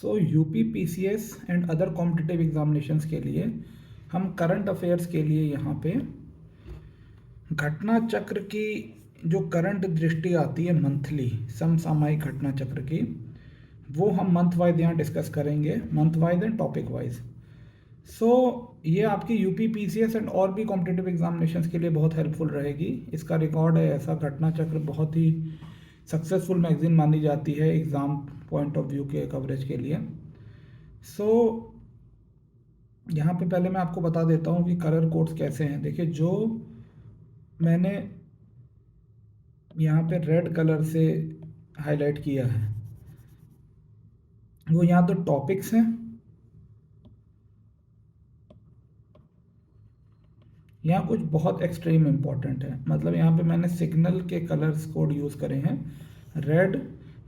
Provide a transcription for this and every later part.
So UP PCS and other competitive examinations के लिए हम करंट अफेयर्स के लिए यहाँ पे घटना चक्र की जो करंट दृष्टि आती है मंथली समसामयिक घटना चक्र की, वो हम मंथ वाइज यहाँ डिस्कस करेंगे, month wise and topic wise. So ये आपकी यूपी पीसीएस एंड और भी कॉम्पिटिटिव एग्जामिनेशंस के लिए बहुत हेल्पफुल रहेगी। इसका रिकॉर्ड है ऐसा, घटना चक्र बहुत ही सक्सेसफुल मैगजीन मानी जाती है एग्ज़ाम पॉइंट ऑफ व्यू के कवरेज के लिए। सो यहाँ पे पहले मैं आपको बता देता हूँ कि कलर कोड्स कैसे हैं। देखिए, जो मैंने यहाँ पे रेड कलर से हाईलाइट किया है वो यहाँ तो टॉपिक्स हैं, यहाँ कुछ बहुत एक्सट्रीम इम्पॉर्टेंट है। मतलब यहाँ पे मैंने सिग्नल के कलर्स कोड यूज़ करे हैं, रेड,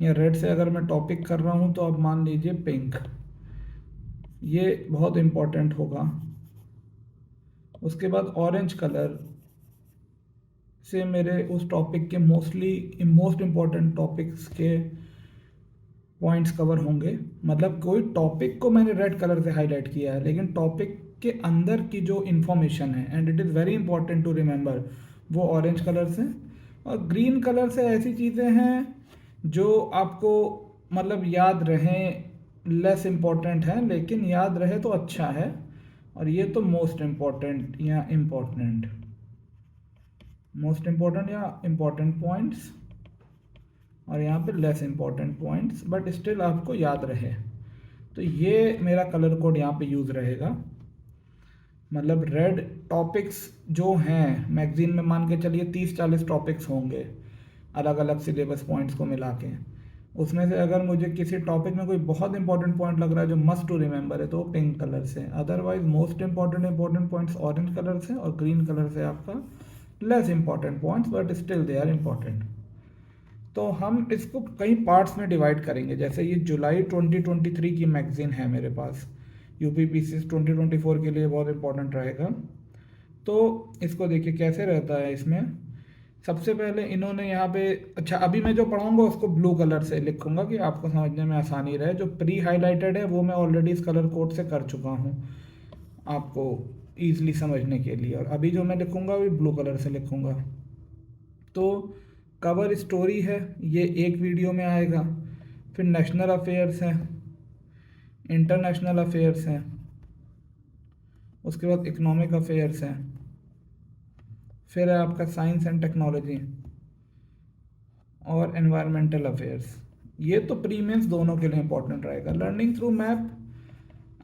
या रेड से अगर मैं टॉपिक कर रहा हूँ तो अब मान लीजिए पिंक, ये बहुत इम्पॉर्टेंट होगा। उसके बाद ऑरेंज कलर से मेरे उस टॉपिक के मोस्ट इम्पॉर्टेंट टॉपिक्स के पॉइंट्स कवर होंगे। मतलब कोई टॉपिक को मैंने रेड कलर से हाईलाइट किया है, लेकिन टॉपिक के अंदर की जो इन्फॉर्मेशन है and it is very important to remember, वो ऑरेंज कलर से। और ग्रीन कलर से ऐसी चीज़ें हैं जो आपको मतलब याद रहें, लेस इम्पॉर्टेंट है लेकिन याद रहे तो अच्छा है। और ये तो मोस्ट इम्पॉर्टेंट या इम्पॉर्टेंट पॉइंट्स, और यहाँ पे less important points but still आपको याद रहे, तो ये मेरा कलर कोड यहाँ पे यूज़ रहेगा। मतलब रेड टॉपिक्स जो हैं मैगजीन में, मान के चलिए 30-40 टॉपिक्स होंगे अलग अलग सिलेबस पॉइंट्स को मिला के। उसमें से अगर मुझे किसी टॉपिक में कोई बहुत इंपॉर्टेंट पॉइंट लग रहा है जो मस्ट टू रिमेंबर है तो वो पिंक कलर से, otherwise most important points orange colour से, और ग्रीन कलर से आपका less important points but still they are important. तो हम इसको कई पार्ट्स में डिवाइड करेंगे। जैसे ये जुलाई 2023 की मैगज़ीन है मेरे पास, यूपी पीसीएस 2024 के लिए बहुत इंपॉर्टेंट रहेगा। तो इसको देखिए कैसे रहता है। इसमें सबसे पहले इन्होंने यहाँ पे, अच्छा अभी मैं जो पढ़ाऊँगा उसको ब्लू कलर से लिखूँगा कि आपको समझने में आसानी रहे। जो प्री हाईलाइटेड है वो मैं ऑलरेडी इस कलर कोड से कर चुका हूँ आपको ईजिली समझने के लिए, और अभी जो मैं लिखूँगा वो ब्लू कलर से लिखूँगा। तो कवर स्टोरी है, ये एक वीडियो में आएगा। फिर नेशनल अफेयर्स हैं, इंटरनेशनल अफेयर्स हैं, उसके बाद इकोनॉमिक अफेयर्स हैं, फिर है आपका साइंस एंड टेक्नोलॉजी और एनवायरमेंटल अफेयर्स। ये तो प्री मेंस दोनों के लिए इंपॉर्टेंट रहेगा। लर्निंग थ्रू मैप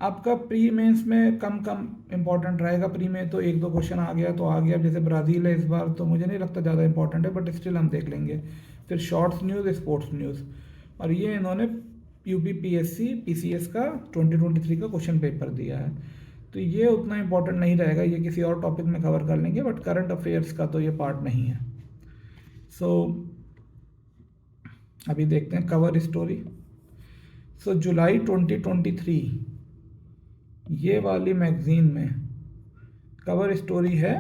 आपका प्री मेंस में कम इंपॉर्टेंट रहेगा। प्री में तो एक दो क्वेश्चन आ गया तो आ गया, जैसे ब्राज़ील है इस बार तो मुझे नहीं लगता ज़्यादा इंपॉर्टेंट है बट स्टिल हम देख लेंगे। फिर शॉर्ट्स न्यूज़, स्पोर्ट्स न्यूज़, और ये इन्होंने यूपी पीएससी पीसीएस का 2023 का क्वेश्चन पेपर दिया है, तो ये उतना इंपॉर्टेंट नहीं रहेगा, ये किसी और टॉपिक में कवर कर लेंगे। बट करंट अफेयर्स का तो ये पार्ट नहीं है। सो अभी देखते हैं कवर स्टोरी। सो जुलाई 2023 ये वाली मैगजीन में कवर स्टोरी है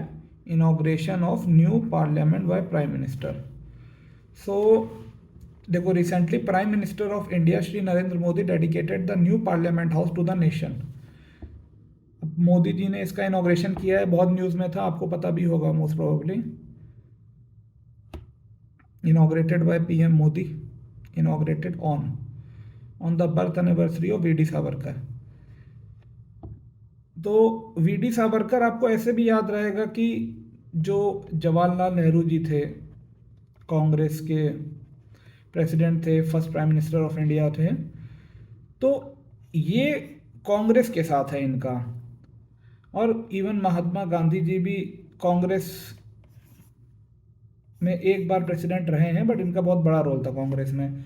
inauguration of new parliament by prime minister. So देखो, recently prime minister of India Shri Narendra Modi dedicated the new parliament house to the nation. Modi ji ने इसका इनॉग्रेशन किया है, बहुत न्यूज़ में था, आपको पता भी होगा most probably. Inaugurated by PM Modi, inaugurated on the birth anniversary of VD Savarkar. तो वीडी सावरकर आपको ऐसे भी याद रहेगा कि जो जवाहरलाल नेहरू जी थे, कांग्रेस के प्रेसिडेंट थे, first prime minister of India थे, तो ये कांग्रेस के साथ है इनका। और इवन महात्मा गांधी जी भी कांग्रेस में एक बार प्रेसिडेंट रहे हैं बट इनका बहुत बड़ा रोल था कांग्रेस में।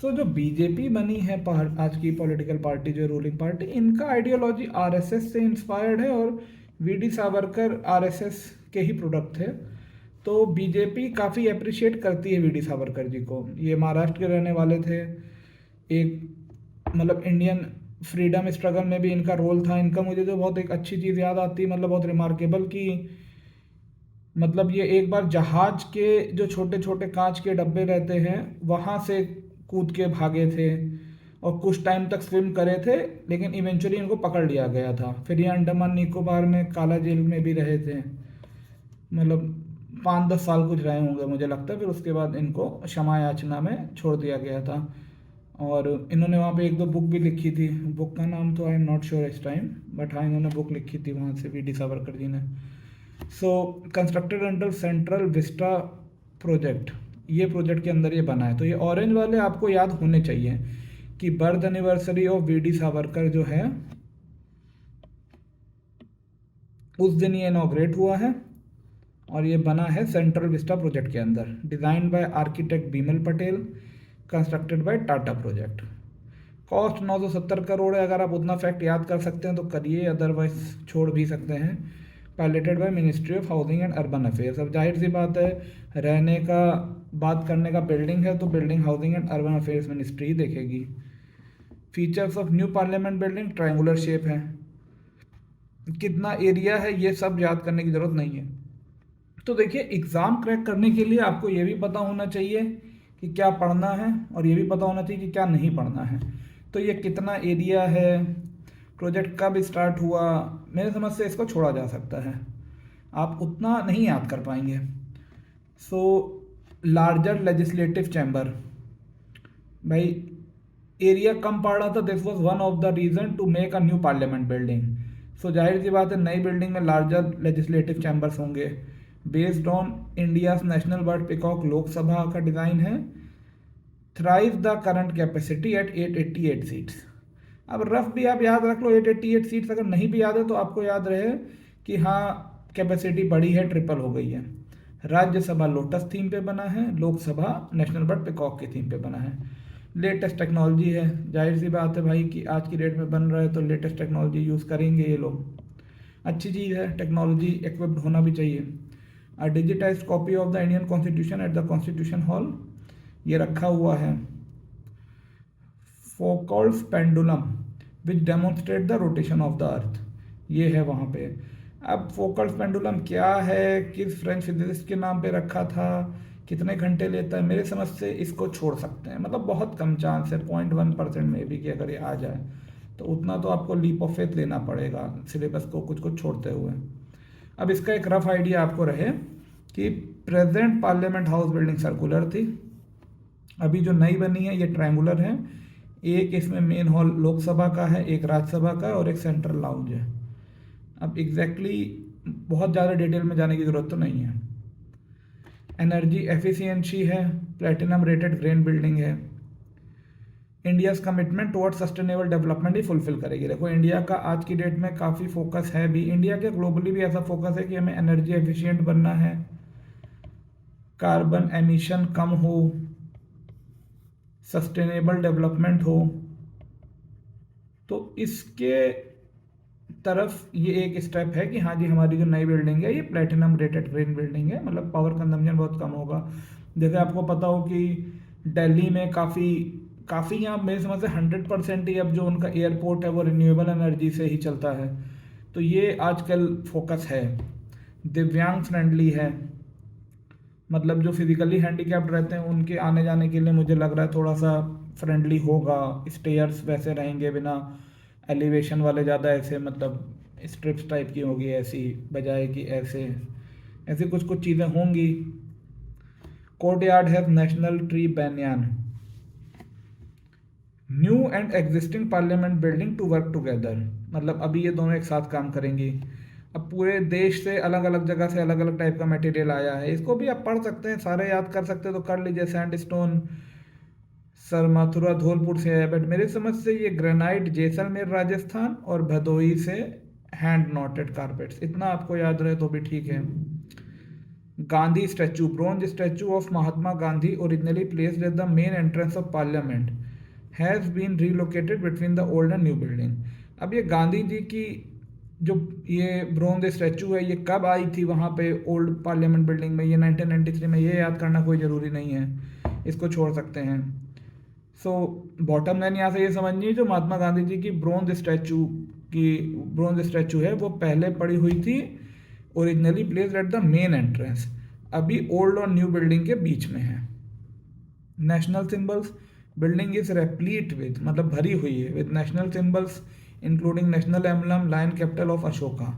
सो जो बीजेपी बनी है आज की पॉलिटिकल पार्टी, जो रूलिंग पार्टी, इनका आइडियोलॉजी आरएसएस से इंस्पायर्ड है और वीडी सावरकर आरएसएस के ही प्रोडक्ट थे। तो बीजेपी काफ़ी अप्रिशिएट करती है वीडी सावरकर जी को। ये महाराष्ट्र के रहने वाले थे, एक मतलब इंडियन फ्रीडम स्ट्रगल में भी इनका रोल था। इनका मुझे जो बहुत एक अच्छी चीज़ याद आती है, मतलब बहुत रिमार्केबल, कि मतलब ये एक बार जहाज के जो छोटे छोटे कांच के डब्बे रहते हैं वहाँ से कूद के भागे थे, और कुछ टाइम तक स्विम करे थे, लेकिन इवेंचुअली इनको पकड़ लिया गया था। फिर ये अंडमान निकोबार में काला जेल में भी रहे थे, मतलब 5-10 साल कुछ रहे होंगे मुझे लगता है। फिर उसके बाद इनको क्षमा याचना में छोड़ दिया गया था। और इन्होंने वहाँ पे एक दो बुक भी लिखी थी, बुक का नाम तो आई एम नॉट श्योर इस टाइम, बट हाँ इन्होंने बुक लिखी थी वहाँ से, वी.डी. सावरकर जी ने। So constructed under Central Vista project, ये प्रोजेक्ट के अंदर ये बना है। तो ये ऑरेंज वाले आपको याद होने चाहिए कि birth anniversary of VD. Savarkar जो है उस दिन ये इनॉग्रेट हुआ है, और ये बना है सेंट्रल विस्टा प्रोजेक्ट के अंदर। Design by architect Bimal Patel, constructed by Tata project. Cost 970 crore है। अगर आप उतना फैक्ट याद कर सकते हैं तो करिए, अदरवाइज छोड़ भी सकते हैं। Piloted by ministry of housing and urban affairs. अब जाहिर सी बात है, रहने का बात करने का बिल्डिंग है तो building housing and urban affairs ministry ही देखेगी। Features of new parliament building, triangular shape है। कितना एरिया है ये सब याद करने की ज़रूरत नहीं है। तो देखिए, एग्ज़ाम क्रैक करने के लिए आपको ये भी पता होना चाहिए कि क्या पढ़ना है, और ये भी पता होना चाहिए कि क्या नहीं पढ़ना है। तो ये कितना एरिया है, प्रोजेक्ट कब स्टार्ट हुआ, मेरे समझ से इसको छोड़ा जा सकता है, आप उतना नहीं याद कर पाएंगे। सो लार्जर लेजिस्लेटिव चैम्बर, भाई एरिया कम पड़ रहा था, this was one of the reason to make a new parliament building. So जाहिर सी बात है, नई बिल्डिंग में लार्जर लेजिस्लेटिव चैम्बर्स होंगे। Based on India's national bird peacock Lok Sabha का डिज़ाइन है। Thrice the current capacity at 888 seats. अब रफ भी आप याद रख लो, 888 सीट्स। अगर नहीं भी याद है तो आपको याद रहे कि हाँ कैपेसिटी बढ़ी है, ट्रिपल हो गई है। राज्यसभा लोटस थीम पे बना है, लोकसभा नेशनल बर्ड पिकॉक की थीम पे बना है। लेटेस्ट टेक्नोलॉजी है, जाहिर सी बात है भाई कि आज की डेट में बन रहा है तो लेटेस्ट टेक्नोलॉजी यूज़ करेंगे ये लोग। अच्छी चीज़ है, टेक्नोलॉजी इक्विप्ड होना भी चाहिए। A digitised copy of the Indian constitution at the constitution hall, ये रखा हुआ है। Foucault's pendulum which demonstrate the rotation of the earth, ये है वहाँ पे। अब फोकल्स पेंडुलम क्या है, किस फ्रेंच फिजिसिस्ट के नाम पे रखा था, कितने घंटे लेता है, मेरे समझ से इसको छोड़ सकते हैं। मतलब बहुत कम चांस है, 0.1% में भी कि अगर ये आ जाए तो उतना तो आपको लीप ऑफ फेथ लेना पड़ेगा सिलेबस को कुछ कुछ छोड़ते हुए। अब इसका एक रफ आइडिया आपको रहे कि present parliament house building circular थी, अभी जो नई बनी है ये ट्रायंगुलर है। एक इसमें मेन हॉल लोकसभा का है, एक राज्यसभा का, और एक सेंट्रल लाउंज है। अब एग्जैक्टली बहुत ज़्यादा डिटेल में जाने की ज़रूरत तो नहीं है। एनर्जी एफिशिएंसी है, प्लेटिनम रेटेड ग्रेन बिल्डिंग है। India's commitment towards sustainable development ही फुलफिल करेगी। देखो इंडिया का आज की डेट में काफ़ी फोकस है भी, इंडिया के ग्लोबली भी ऐसा फोकस है कि हमें एनर्जी एफिशिएंट बनना है, कार्बन एमिशन कम हो, सस्टेनेबल डेवलपमेंट हो। तो इसके तरफ ये एक स्टेप है कि हाँ जी हमारी जो नई बिल्डिंग है ये प्लेटिनम रेटेड ग्रीन बिल्डिंग है, मतलब पावर कंजम्पशन बहुत कम होगा। जैसे आपको पता हो कि दिल्ली में काफ़ी यहाँ मेरे समझ से 100% ही अब जो उनका एयरपोर्ट है वो रिन्यूएबल एनर्जी से ही चलता है। तो ये आजकल फोकस है। दिव्यांग फ्रेंडली है, मतलब जो फिजिकली हैंडीकैप्ड रहते हैं उनके आने जाने के लिए मुझे लग रहा है थोड़ा सा फ्रेंडली होगा। स्टेयर्स वैसे रहेंगे, बिना एलिवेशन वाले, ज़्यादा ऐसे मतलब स्ट्रिप्स टाइप की होगी, ऐसी बजाय कि ऐसे ऐसे कुछ कुछ चीज़ें होंगी। Courtyard have national tree banyan. New and existing parliament building to work together, मतलब अभी ये दोनों एक साथ काम करेंगी। अब पूरे देश से अलग अलग जगह से अलग अलग टाइप का मटेरियल आया है, इसको भी आप पढ़ सकते हैं, सारे याद कर सकते हैं तो कर लीजिए। सैंडस्टोन सर मथुरा धौलपुर से है, बट मेरी समझ से ये ग्रेनाइट जैसलमेर राजस्थान, और भदोही से हैंड नॉटेड कारपेट्स, इतना आपको याद रहे तो भी ठीक है। Gandhi statue, bronze statue of Mahatma Gandhi originally placed at the main entrance of parliament has been relocated between the old and new building. अब ये गांधी जी की जो ये ब्रोंज स्टैचू है ये कब आई थी वहाँ पे ओल्ड पार्लियामेंट बिल्डिंग में, ये 1993 में, ये याद करना कोई ज़रूरी नहीं है, इसको छोड़ सकते हैं। सो बॉटम लाइन यहाँ से ये समझनी है, जो महात्मा गांधी जी की ब्रोंज स्टैचू है वो पहले पड़ी हुई थी, originally placed at the main entrance, अभी ओल्ड और न्यू बिल्डिंग के बीच में है। National symbols, building is replete with मतलब भरी हुई है with national symbols including national emblem lion capital of Ashoka.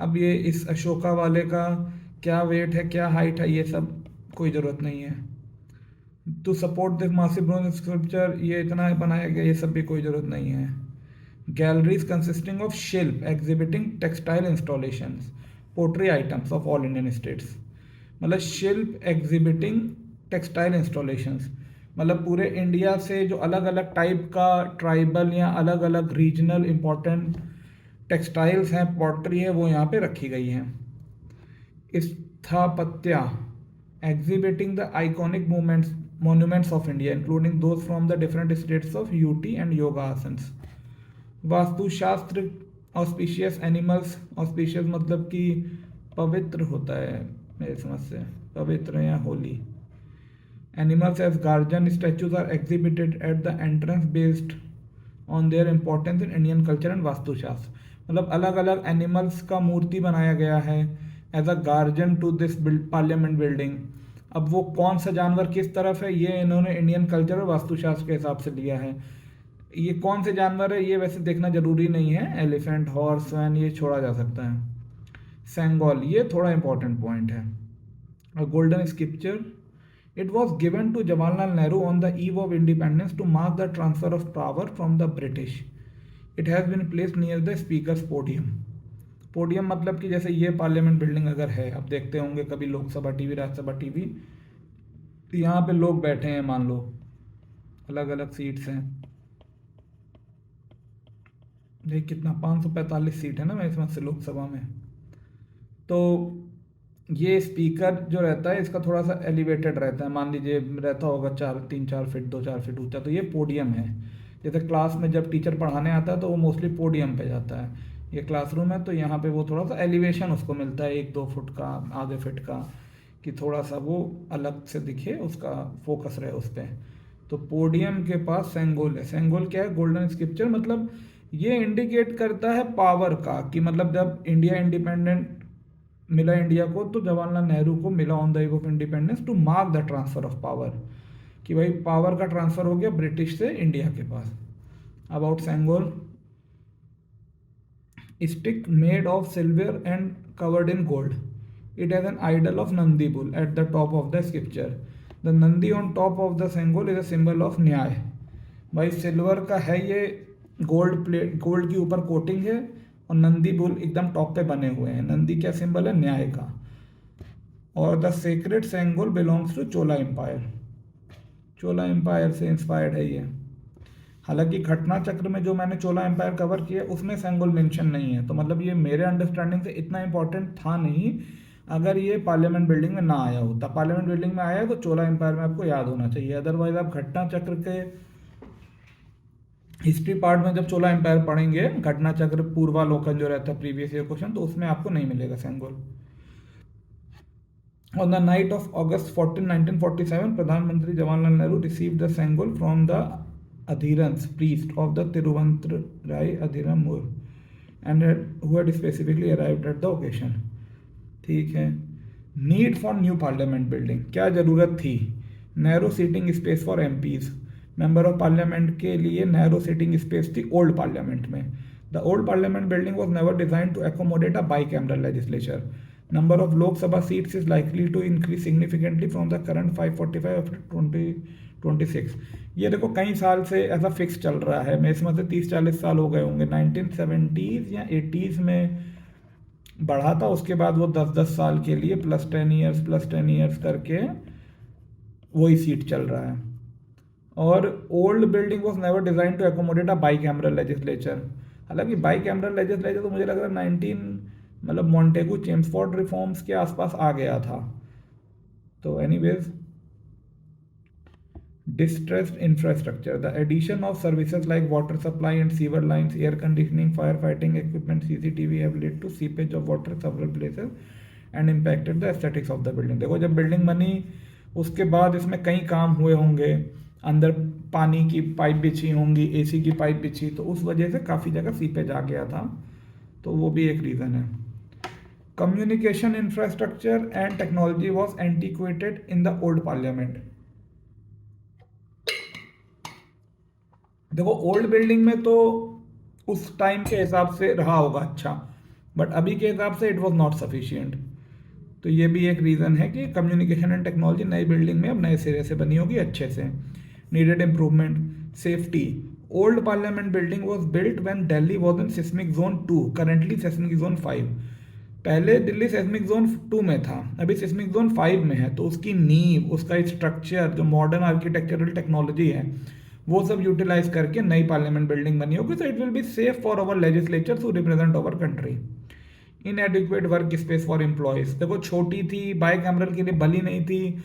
अब ये इस अशोका वाले का क्या वेट है क्या हाइट है ये सब कोई ज़रूरत नहीं है। To support this massive bronze sculpture ये इतना बनाया गया ये सब भी कोई ज़रूरत नहीं है। Galleries consisting of shilp exhibiting textile installations pottery items of all Indian states. मतलब शिल्प एग्जिबिटिंग टेक्सटाइल इंस्टॉलेशंस मतलब पूरे इंडिया से जो अलग अलग टाइप का ट्राइबल या अलग अलग रीजनल इंपॉर्टेंट टेक्सटाइल्स हैं पॉटरी है वो यहाँ पे रखी गई हैं। स्थापत्य exhibiting the iconic monuments of India, including those from the different states of UT and Yoga asanas. Vastushastra auspicious animals auspicious मतलब कि पवित्र होता है मेरे समझ से पवित्र या holy. Animals as guardian statues are exhibited at the entrance based on their importance in Indian culture and vastushastra. मतलब अलग अलग एनिमल्स का मूर्ति बनाया गया है as a guardian to this parliament building. अब वो कौन सा जानवर किस तरफ है ये इन्होंने इंडियन कल्चर और वास्तुशास्त्र के हिसाब से लिया है। ये कौन से जानवर है ये वैसे देखना जरूरी नहीं है, एलिफेंट हॉर्स वैन ये छोड़ा जा सकता है। सेंगोल ये थोड़ा इंपॉर्टेंट पॉइंट है। A golden scripture. It was given to Jawaharlal Nehru on the eve of independence to mark the transfer of power from the British. It has been placed near the speaker's podium. Podium मतलब कि जैसे ये parliament building अगर है, अब देखते होंगे कभी लोकसभा टीवी राज्यसभा टीवी, तो यहाँ पे लोग बैठे हैं मान लो अलग अलग सीट्स हैं। देख कितना 545 सीट है ना मेरे समझ से लोकसभा में। तो ये स्पीकर जो रहता है इसका थोड़ा सा एलिवेटेड रहता है, मान लीजिए रहता होगा 3-4 फीट 2-4 फीट ऊंचा, तो ये पोडियम है। जैसे क्लास में जब टीचर पढ़ाने आता है तो वो मोस्टली पोडियम पे जाता है। ये क्लासरूम है तो यहाँ पे वो थोड़ा सा एलिवेशन उसको मिलता है 1-2 फुट का आधे फीट का, कि थोड़ा सा वो अलग से दिखे, उसका फोकस रहे उस पर। तो पोडियम के पास सेंगोल है। सेंगोल क्या है? गोल्डन स्क्रिप्चर मतलब ये इंडिकेट करता है पावर का, कि मतलब जब इंडिया इंडिपेंडेंट मिला इंडिया को तो जवाहरलाल नेहरू को मिला on the eve of independence to mark the transfer of power, कि भाई पावर का ट्रांसफर हो गया ब्रिटिश से इंडिया के पास। About Sengol, stick made of silver and covered in gold. It has an idol of Nandi bull at the top of the scripture. The Nandi on top of the Sengol is a symbol of न्याय। भाई silver का है ये, gold plate, gold की ऊपर coating है और Nandi bull एकदम टॉप पे बने हुए हैं। नंदी क्या सिंबल है? न्याय का। और the sacred Sengol belongs to Chola empire. Chola empire से इंस्पायर्ड है ये। हालांकि घटना चक्र में जो मैंने चोला एम्पायर कवर किया उसमें सेंगोल मेंशन नहीं है, तो मतलब ये मेरे अंडरस्टैंडिंग से इतना इंपॉर्टेंट था नहीं। अगर ये पार्लियामेंट बिल्डिंग में ना आया होता, पार्लियामेंट बिल्डिंग में आया है तो चोला एम्पायर में आपको याद होना चाहिए। अदरवाइज आप घटना चक्र के हिस्ट्री पार्ट में जब चोला एम्पायर पढ़ेंगे, घटना चक्र पूर्वालोकन जो रहता है प्रीवियस ईयर क्वेश्चन, तो उसमें आपको नहीं मिलेगा Sengol. On the night of August 14, 1947, प्रधानमंत्री Jawaharlal Nehru received the Sengol from the adherents priest of the Tiruvannamalai Adhiram and who had specifically arrived at the occasion. ठीक है। Need for new parliament building, क्या ज़रूरत थी? Narrow seating space for MPs, member of parliament के लिए narrow seating space थी old parliament में। The old parliament building was never design to accommodate a bicameral legislature. Number of Lok Sabha seats is likely to increase significantly from the current 545 up to 2026। ये देखो कई साल से ऐसा fix चल रहा है, मेरे समझ से 30-40 साल हो गए होंगे। 1970s या 80s में बढ़ा था, उसके बाद वो 10-10 साल के लिए +10 ईयर्स करके वही सीट चल रहा है। और old building was never design to accommodate a bicameral legislature. हालांकि बाई कैमरल लेजिस्लेचर तो मुझे लग रहा है 19 मतलब मॉन्टेगू चेम्सफोर्ड रिफॉर्म्स के आसपास आ गया था। तो anyways, distressed infrastructure, the addition of services like water supply and sewer lines, air conditioning, firefighting equipment, CCTV have led to seepage of water several places and impacted the aesthetics of the building। देखो जब building बनी उसके बाद इसमें कई काम हुए होंगे, अंदर पानी की पाइप बिछी होंगी, एसी की पाइप बिछी, तो उस वजह से काफ़ी जगह सीपेज आ गया था, तो वो भी एक रीज़न है। Communication infrastructure and technology was antiquated in the old parliament. देखो ओल्ड बिल्डिंग में तो उस टाइम के हिसाब से रहा होगा अच्छा, बट अभी के हिसाब से इट वॉज नॉट सफिशियंट। तो ये भी एक रीज़न है कि कम्युनिकेशन एंड टेक्नोलॉजी नई बिल्डिंग में अब नए सिरे से बनी होगी अच्छे से। Needed improvement safety. Old parliament building was built when Delhi was in seismic zone 2, currently seismic zone 5। पहले दिल्ली सिस्मिक जोन 2 में था, अभी सिस्मिक जोन 5 में है। तो उसकी नींव, उसका स्ट्रक्चर, जो मॉडर्न आर्किटेक्चरल टेक्नोलॉजी है, वो सब यूटिलाइज करके नई पार्लियामेंट बिल्डिंग बनी होगी। तो it will be safe for our legislature to represent our country. Inadequate work space for employees, देखो छोटी थी, बाई कैमरल के लिए बली नहीं थी,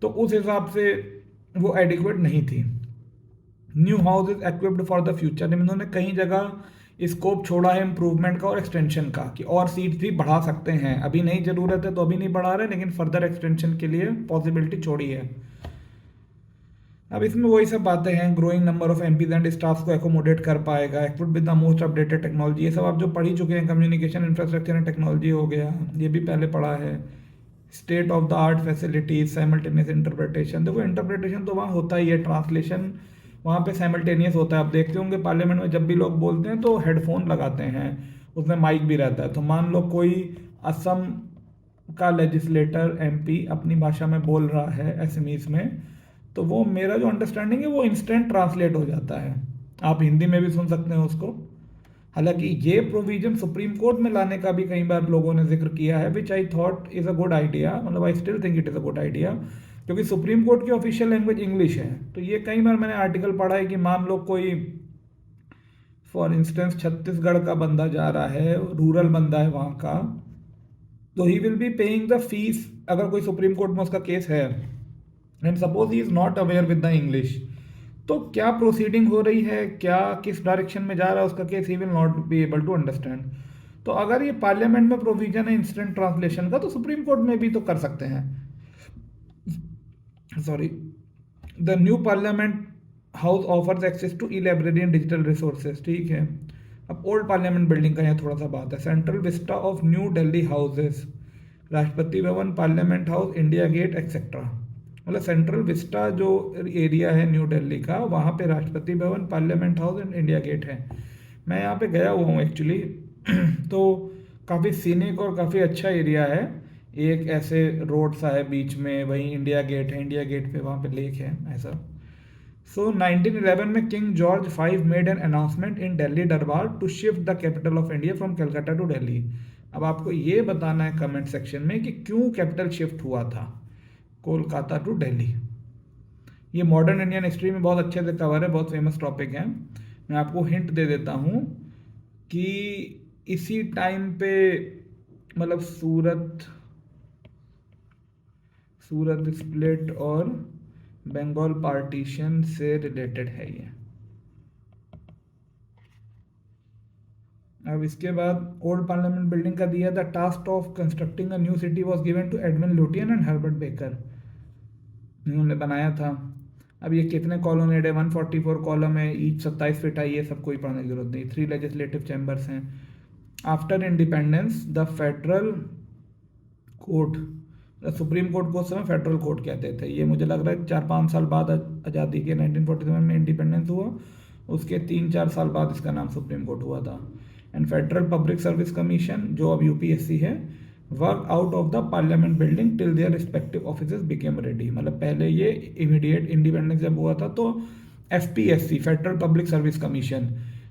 तो उस हिसाब से वो एडिक्वेट नहीं थी। New house is equipped for the future, इन्होंने कई जगह स्कोप छोड़ा है इम्प्रूवमेंट का और एक्सटेंशन का, कि और सीट्स भी बढ़ा सकते हैं। अभी नहीं ज़रूरत है तो अभी नहीं बढ़ा रहे, लेकिन फर्दर एक्सटेंशन के लिए पॉसिबिलिटी छोड़ी है। अब इसमें वही सब बातें हैं, growing number of MPs and staff को एकोमोडेट कर पाएगा, equipped with the most updated technology. ये सब आप जो पढ़ ही चुके हैं, कम्युनिकेशन इंफ्रास्ट्रक्चर एंड टेक्नोलॉजी हो गया, ये भी पहले पढ़ा है। State of the art facilities, simultaneous interpretation, देखो इंटरप्रिटेशन तो वहाँ होता ही है, ट्रांसलेशन वहाँ पे साइमल्टेनियस होता है। आप देखते होंगे पार्लियामेंट में जब भी लोग बोलते हैं तो हेडफोन लगाते हैं, उसमें माइक भी रहता है। तो मान लो कोई असम का लेजिस्लेटर एमपी अपनी भाषा में बोल रहा है एसएमईस में, तो वो मेरा जो अंडरस्टैंडिंग है वो इंस्टेंट ट्रांसलेट हो जाता है। आप हिंदी में भी सुन सकते हैं उसको। हालांकि ये प्रोविजन सुप्रीम कोर्ट में लाने का भी कई बार लोगों ने जिक्र किया है, which I thought is a good idea, मतलब I still think it is a good idea, क्योंकि सुप्रीम कोर्ट की ऑफिशियल लैंग्वेज इंग्लिश है। तो ये कई बार मैंने आर्टिकल पढ़ा है कि मान लो कोई फॉर इंस्टेंस छत्तीसगढ़ का बंदा जा रहा है, रूरल बंदा है वहाँ का, तो he will be paying the fees, अगर कोई सुप्रीम कोर्ट में उसका केस है and suppose he is not aware with the English, तो क्या प्रोसीडिंग हो रही है, क्या किस डायरेक्शन में जा रहा है उसका case, he will not be able to understand. तो अगर ये पार्लियामेंट में प्रोविजन है इंस्टेंट ट्रांसलेशन का, तो सुप्रीम कोर्ट में भी तो कर सकते हैं। Sorry. The new parliament house offers access to e library and digital resources, ठीक है। अब ओल्ड पार्लियामेंट बिल्डिंग का यहाँ थोड़ा सा बात है। Central Vista of New Delhi houses, Rashtrapati Bhavan, parliament house, India Gate etcetera. मतलब सेंट्रल विस्टा जो एरिया है न्यू दिल्ली का, वहाँ पे Rashtrapati Bhavan, parliament house and India Gate है। मैं यहाँ पे गया हुआ हूँ एक्चुअली तो काफ़ी सीनिक और काफ़ी अच्छा एरिया है। एक ऐसे रोड सा है बीच में, वहीं इंडिया गेट है, इंडिया गेट पे वहाँ पे लेक है ऐसा। सो 1911 में king George 5 made an announcement in Delhi Darbar to shift the capital of India from Calcutta to Delhi. अब आपको ये बताना है कमेंट सेक्शन में कि क्यों कैपिटल शिफ्ट हुआ था कोलकाता टू दिल्ली। ये मॉडर्न इंडियन हिस्ट्री में बहुत अच्छे से कवर है, बहुत फेमस टॉपिक है। मैं आपको हिंट दे देता हूँ कि इसी टाइम पे, मतलब सूरत स्प्लिट और बंगाल पार्टीशन से रिलेटेड है ये। अब इसके बाद ओल्ड पार्लियामेंट बिल्डिंग का दिया, the task of constructing a new city was given to Edwin Lutyen and Herbert Baker, इन्होंने बनाया था। अब ये कितने कॉलोनेड है, 144 कॉलम है, ईच 27 फीट है, ये सब कोई पढ़ने की जरूरत नहीं। 3 लेजिस्लेटिव चैम्बर्स हैं। After independence the federal court, supreme court को उस समय फेडरल कोर्ट कहते थे। ये मुझे लग रहा है 4-5 साल बाद आज़ादी के 1947 में इंडिपेंडेंस हुआ, उसके 3-4 साल बाद इसका नाम सुप्रीम कोर्ट हुआ था। And federal public service commission, जो अब यूपीएससी है, work out of the parliament building till their respective office became ready. मतलब पहले ये इमीडिएट इंडिपेंडेंस जब हुआ था तो FPSC, federal public service commission,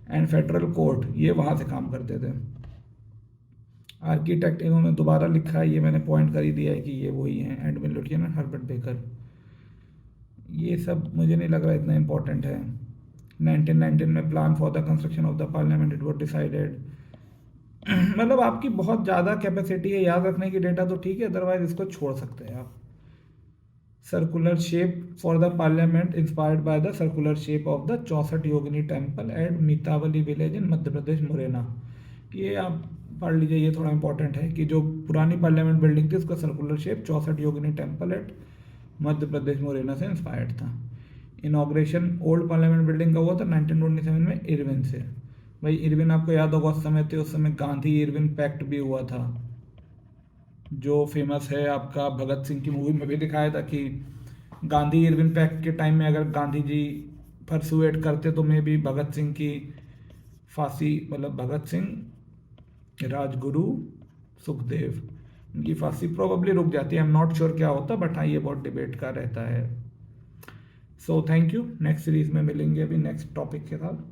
and federal court, ये वहाँ से काम करते थे। आर्किटेक्ट इन्होंने दोबारा लिखा है, ये मैंने पॉइंट कर ही दिया है कि ये वही हैं, एडविन लुटियन और हर्बर्ट बेकर। ये सब मुझे नहीं लग रहा इतना इंपॉर्टेंट है। 1919 में plan for the construction of the parliament it was decided. मतलब आपकी बहुत ज़्यादा कैपेसिटी है याद रखने की डेटा तो ठीक है, अदरवाइज इसको छोड़ सकते हैं आप। Circular shape for the parliament inspired by the circular shape of the 64 Yogini temple at Mitawali village in Madhya Pradesh Morena. ये आप पढ़ लीजिए, ये थोड़ा इंपॉर्टेंट है कि जो पुरानी पार्लियामेंट बिल्डिंग थी उसका circular shape 64 Yogini temple at Madhya Pradesh Morena से इंस्पायर्ड था। इनाग्रेशन ओल्ड पार्लियामेंट बिल्डिंग का हुआ था 1927 में इरविन से। भाई इरविन आपको याद होगा उस समय थे, उस समय गांधी इरविन पैक्ट भी हुआ था, जो फेमस है आपका भगत सिंह की मूवी में भी दिखाया था कि गांधी इरविन पैक्ट के टाइम में अगर गांधी जी परसुएट करते तो मे भी भगत सिंह की फांसी, मतलब भगत सिंह, राजगुरु, सुखदेव, इनकी फांसी प्रोबेबली रुक जाती है। आई एम नॉट श्योर क्या होता, बट हाँ ये बहुत डिबेट का रहता है। So thank you, next series में मिलेंगे अभी नेक्स्ट टॉपिक के साथ।